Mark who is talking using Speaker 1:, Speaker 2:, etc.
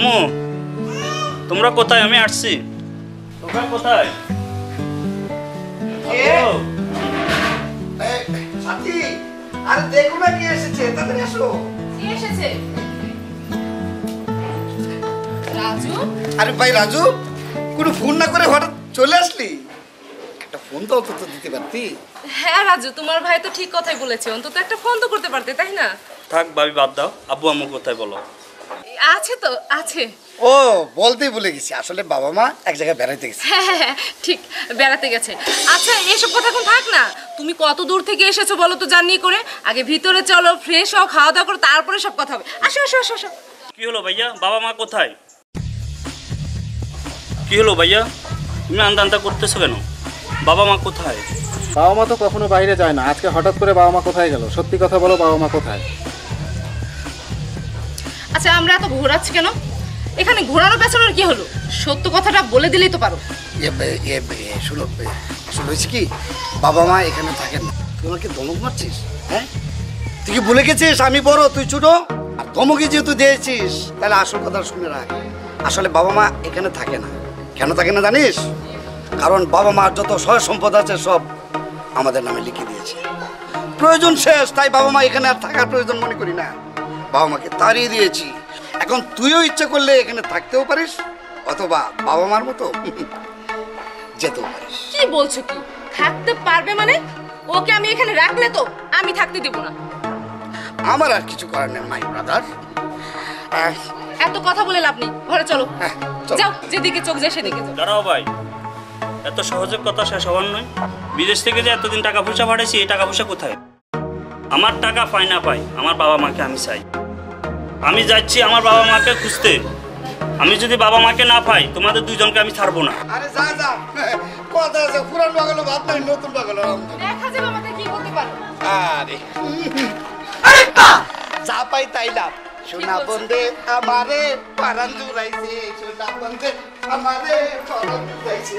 Speaker 1: আম্মু তোমরা কোথায়? আমি আসছি। তোমরা কোথায়?
Speaker 2: সাথী, আরে দেখো না কে এসেছে, তাড়াতাড়ি আসো।
Speaker 3: কে এসেছে? রাজু?
Speaker 2: আরে ভাই রাজু, কোনো ফোন না করে হঠাৎ চলে আসলি? একটা ফোন তো অন্তত দিতে পারতি।
Speaker 3: হ্যাঁ রাজু, তোমার ভাই তো ঠিক কথাই বলেছে, অন্তত একটা ফোন তো করতে পারতে, তাই না?
Speaker 1: থাক ভাবি, বাদ দাও। আব্বু আম্মু কোথায় বলো?
Speaker 3: আছে তো, আছে।
Speaker 2: ও বলতেই ভুলে গেছি, আসলে বাবা মা এক জায়গায় বেড়াইতে গেছে।
Speaker 3: হ্যাঁ, ঠিক বেড়াতে গেছে। আচ্ছা এসব কথা এখন থাক না, তুমি কত দূর থেকে এসেছো বলো তো জার্নি করে? আগে ভিতরে চলো, ফ্রেশ হও, খাওয়া দাওয়া করো, তারপরে সব কথা হবে। আসো আসো আসো আসো।
Speaker 1: কি হলো ভাইয়া, বাবা মা কোথায়? কি হলো ভাইয়া, তুমি আন্দা আন্দা করতেছো কেন? বাবা মা কোথায়?
Speaker 4: বাবা মা তো কখনো বাইরে যায় না, আজকে হঠাৎ করে বাবা মা কোথায় গেল? সত্যি কথা বলো, বাবা মা কোথায়?
Speaker 3: আচ্ছা আমরা এত ঘোরাচ্ছি কেন? এখানে ঘোরানো পেছনের কি হলো? সত্য কথাটা বলে দিলেই তো পারো।
Speaker 2: শোনো, আসলে হয়েছে কি, বাবা মা এখানে থাকেন না। তুই আমাকে ধমক মারছিস? হ্যাঁ, তুই কি ভুলে গেছিস আমি বড় তুই ছোট? আর ধমকে যেহেতু দিয়েছিস, তাহলে আসল কথা শুনে রাখ। আসলে বাবা মা এখানে থাকে না। কেন থাকে না জানিস? কারণ বাবা মার যত সয় সম্পদ আছে সব আমাদের নামে লিখে দিয়েছে। প্রয়োজন শেষ, তাই বাবা মা এখানে আর থাকার প্রয়োজন মনে করি না। বাবা মাকে তাড়িয়ে দিয়েছি। এখন তুইও ইচ্ছা করলে এখানে থাকতেও পারিস, অথবা বাবা মার মতো যেতেও পারিস।
Speaker 3: কি বলছো কি? থাকতে পারবে মানে? ওকে আমি এখানে রাখলে তো আমি থাকতে দেব না।
Speaker 2: আমার আর কিছু করার নেই মাই ব্রাদার।
Speaker 3: এত কথা বলে লাভ নেই, ঘরে চলো।
Speaker 2: চলো।
Speaker 3: যাও, যেদিকে চোখ যায় সেদিকে যাও।
Speaker 1: দাঁড়াও ভাই, এত সহজে কথা শেষ হওয়ার নয়। বিদেশ থেকে যে এতদিন টাকা পয়সা পাঠাইছি, এই টাকা পয়সা কোথায়? আমার টাকা পাই না পাই, আমার বাবা মাকে আমি চাই। আমি যাচ্ছি আমার বাবা মাকে খুঁজতে। আমি যদি বাবা মাকে না পাই, তোমাদের দুইজনকে আমি ছাড়বো না।
Speaker 2: আরে যা যা, কথা আছে, পুরান বাগালো ভাত নাই, নতুন বাগালো।
Speaker 3: দেখা যাবে আমাকে কি করতে পারো।
Speaker 2: আরে যা পাই তাই লাভ। সোনা বন্ধে আমারে পারান জুড়াইছে, সোনা বন্ধে আমারে পারান জুড়াইছে।